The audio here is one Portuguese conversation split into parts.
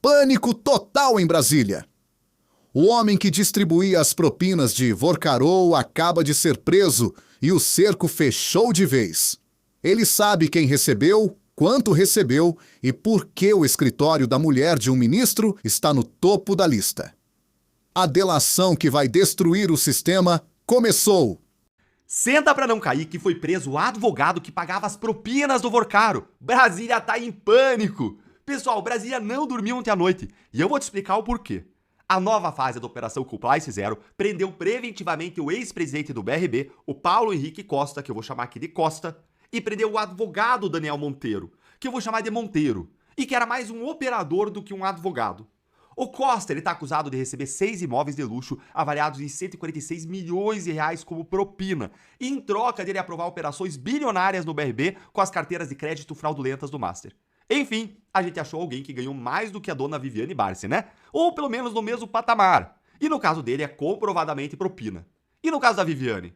Pânico total em Brasília. O homem que distribuía as propinas de Vorcarol acaba de ser preso e o cerco fechou de vez. Ele sabe quem recebeu, quanto recebeu e por que o escritório da mulher de um ministro está no topo da lista. A delação que vai destruir o sistema começou. Senta pra não cair que foi preso o advogado que pagava as propinas do Vorcaro. Brasília tá em pânico. Pessoal, Brasília não dormiu ontem à noite e eu vou te explicar o porquê. A nova fase da Operação Compliance Zero prendeu preventivamente o ex-presidente do BRB, o Paulo Henrique Costa, que eu vou chamar aqui de Costa, e prendeu o advogado Daniel Monteiro, que eu vou chamar de Monteiro, e que era mais um operador do que um advogado. O Costa está acusado de receber 6 imóveis de luxo avaliados em 146 milhões de reais como propina, e em troca dele aprovar operações bilionárias no BRB com as carteiras de crédito fraudulentas do Master. Enfim, a gente achou alguém que ganhou mais do que a dona Viviane Barsi, né? Ou pelo menos no mesmo patamar. E no caso dele é comprovadamente propina. E no caso da Viviane?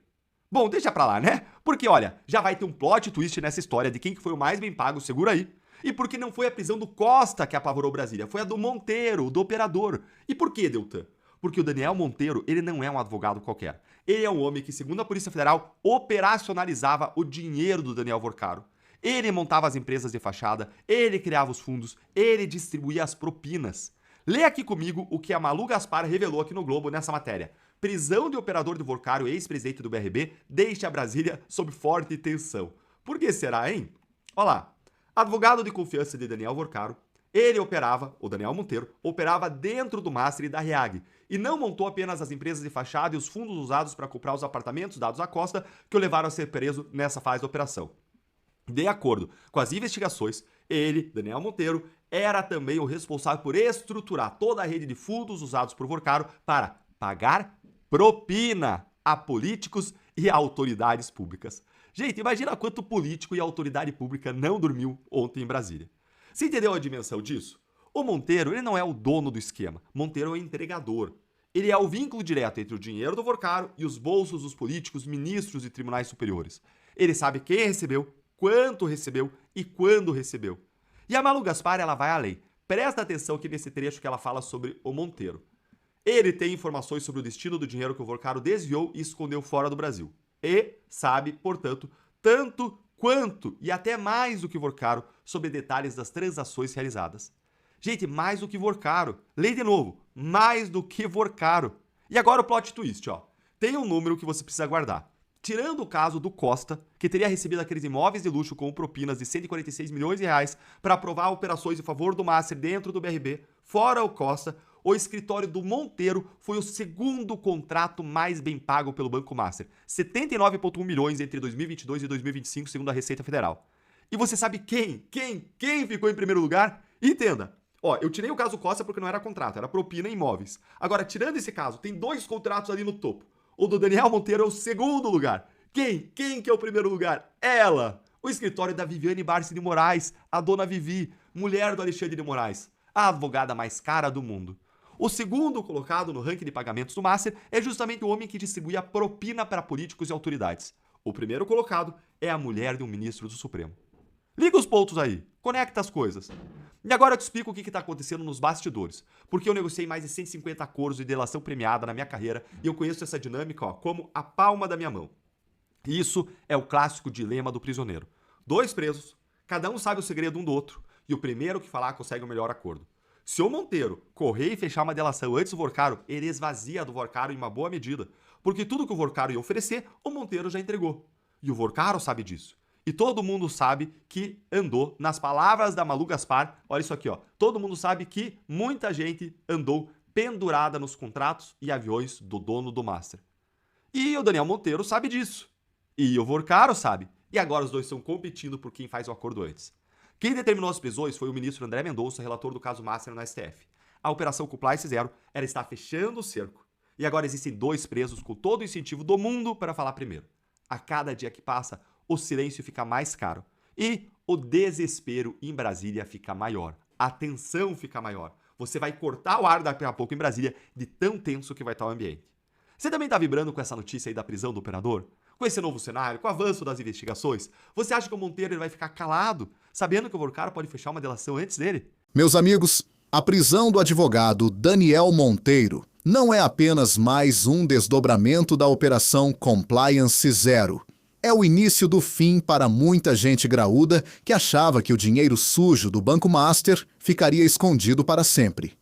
Bom, deixa pra lá, né? Porque olha, já vai ter um plot twist nessa história de quem que foi o mais bem pago, segura aí. E porque não foi a prisão do Costa que apavorou Brasília, foi a do Monteiro, do operador. E por que, Deltan? Porque o Daniel Monteiro, ele não é um advogado qualquer. Ele é um homem que, segundo a Polícia Federal, operacionalizava o dinheiro do Daniel Vorcaro. Ele montava as empresas de fachada, ele criava os fundos, ele distribuía as propinas. Lê aqui comigo o que a Malu Gaspar revelou aqui no Globo nessa matéria. Prisão de operador do Vorcaro, ex-presidente do BRB, deixa Brasília sob forte tensão. Por que será, hein? Olha lá. Advogado de confiança de Daniel Vorcaro, ele operava, o Daniel Monteiro, operava dentro do Master e da REAG. E não montou apenas as empresas de fachada e os fundos usados para comprar os apartamentos dados à Costa que o levaram a ser preso nessa fase da operação. De acordo com as investigações, ele, Daniel Monteiro, era também o responsável por estruturar toda a rede de fundos usados por Vorcaro para pagar propina a políticos e a autoridades públicas. Gente, imagina quanto político e autoridade pública não dormiu ontem em Brasília. Você entendeu a dimensão disso? O Monteiro, ele não é o dono do esquema. Monteiro é o entregador. Ele é o vínculo direto entre o dinheiro do Vorcaro e os bolsos dos políticos, ministros e tribunais superiores. Ele sabe quem recebeu, quanto recebeu e quando recebeu. E a Malu Gaspar, ela vai além. Presta atenção aqui nesse trecho que ela fala sobre o Monteiro. Ele tem informações sobre o destino do dinheiro que o Vorcaro desviou e escondeu fora do Brasil. E sabe, portanto, tanto quanto e até mais do que Vorcaro sobre detalhes das transações realizadas. Gente, mais do que Vorcaro. Lê de novo. Mais do que Vorcaro. E agora o plot twist, ó. Tem um número que você precisa guardar. Tirando o caso do Costa, que teria recebido aqueles imóveis de luxo com propinas de 146 milhões de reais para aprovar operações em favor do Master dentro do BRB, fora o Costa, o escritório do Monteiro foi o segundo contrato mais bem pago pelo Banco Master. 79,1 milhões entre 2022 e 2025, segundo a Receita Federal. E você sabe quem ficou em primeiro lugar? Entenda. Ó, eu tirei o caso Costa porque não era contrato, era propina em imóveis. Agora, tirando esse caso, tem 2 contratos ali no topo. O do Daniel Monteiro é o segundo lugar. Quem que é o primeiro lugar? Ela! O escritório da Viviane Barsi de Moraes, a dona Vivi, mulher do Alexandre de Moraes, a advogada mais cara do mundo. O segundo colocado no ranking de pagamentos do Master é justamente o homem que distribui a propina para políticos e autoridades. O primeiro colocado é a mulher de um ministro do Supremo. Liga os pontos aí, conecta as coisas. E agora eu te explico o que está acontecendo nos bastidores, porque eu negociei mais de 150 acordos de delação premiada na minha carreira e eu conheço essa dinâmica como a palma da minha mão. Isso é o clássico dilema do prisioneiro. 2 presos, cada um sabe o segredo um do outro e o primeiro que falar consegue o melhor acordo. Se o Monteiro correr e fechar uma delação antes do Vorcaro, ele esvazia do Vorcaro em uma boa medida, porque tudo que o Vorcaro ia oferecer, o Monteiro já entregou. E o Vorcaro sabe disso. E todo mundo sabe que andou, nas palavras da Malu Gaspar, olha isso aqui, ó. Todo mundo sabe que muita gente andou pendurada nos contratos e aviões do dono do Master. E o Daniel Monteiro sabe disso. E o Vorcaro sabe. E agora os dois estão competindo por quem faz o acordo antes. Quem determinou as prisões foi o ministro André Mendonça, relator do caso Master no STF. A Operação Compliance Zero era estar fechando o cerco. E agora existem 2 presos com todo o incentivo do mundo para falar primeiro. A cada dia que passa, o silêncio fica mais caro e o desespero em Brasília fica maior. A tensão fica maior. Você vai cortar o ar daqui a pouco em Brasília de tão tenso que vai estar o ambiente. Você também está vibrando com essa notícia aí da prisão do operador? Com esse novo cenário, com o avanço das investigações? Você acha que o Monteiro ele vai ficar calado, sabendo que o Vorcaro pode fechar uma delação antes dele? Meus amigos, A prisão do advogado Daniel Monteiro não é apenas mais um desdobramento da Operação Compliance Zero. É o início do fim para muita gente graúda que achava que o dinheiro sujo do Banco Master ficaria escondido para sempre.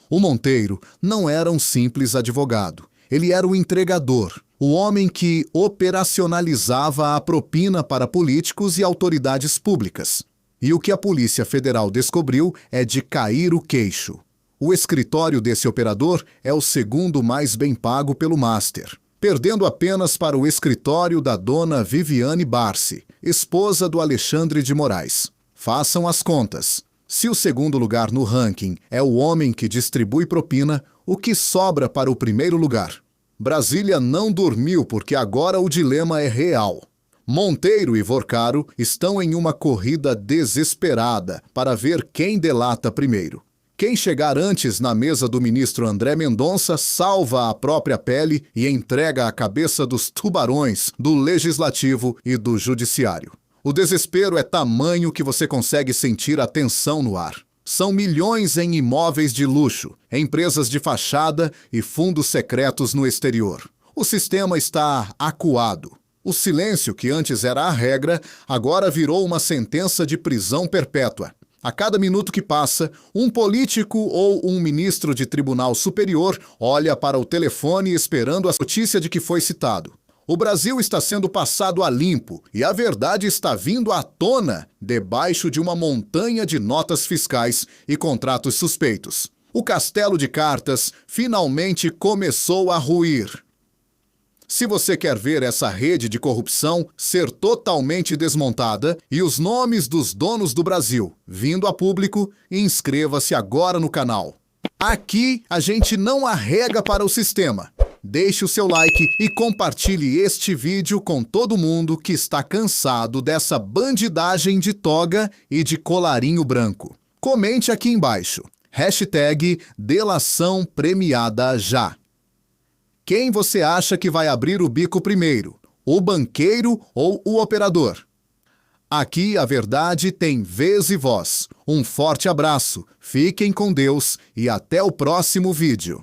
O Monteiro não era um simples advogado. Ele era o entregador, o homem que operacionalizava a propina para políticos e autoridades públicas. E o que a Polícia Federal descobriu é de cair o queixo. O escritório desse operador é o segundo mais bem pago pelo Master, perdendo apenas para o escritório da dona Viviane Barsi, esposa do Alexandre de Moraes. Façam as contas. Se o segundo lugar no ranking é o homem que distribui propina, o que sobra para o primeiro lugar? Brasília não dormiu porque agora o dilema é real. Monteiro e Vorcaro estão em uma corrida desesperada para ver quem delata primeiro. Quem chegar antes na mesa do ministro André Mendonça salva a própria pele e entrega a cabeça dos tubarões do Legislativo e do Judiciário. O desespero é tamanho que você consegue sentir a tensão no ar. São milhões em imóveis de luxo, empresas de fachada e fundos secretos no exterior. O sistema está acuado. O silêncio, que antes era a regra, agora virou uma sentença de prisão perpétua. A cada minuto que passa, um político ou um ministro de tribunal superior olha para o telefone esperando a notícia de que foi citado. O Brasil está sendo passado a limpo e a verdade está vindo à tona debaixo de uma montanha de notas fiscais e contratos suspeitos. O castelo de cartas finalmente começou a ruir. Se você quer ver essa rede de corrupção ser totalmente desmontada e os nomes dos donos do Brasil vindo a público, inscreva-se agora no canal. Aqui a gente não arrega para o sistema. Deixe o seu like e compartilhe este vídeo com todo mundo que está cansado dessa bandidagem de toga e de colarinho branco. Comente aqui embaixo. #delação premiada já. Quem você acha que vai abrir o bico primeiro? O banqueiro ou o operador? Aqui a verdade tem vez e voz. Um forte abraço, fiquem com Deus e até o próximo vídeo.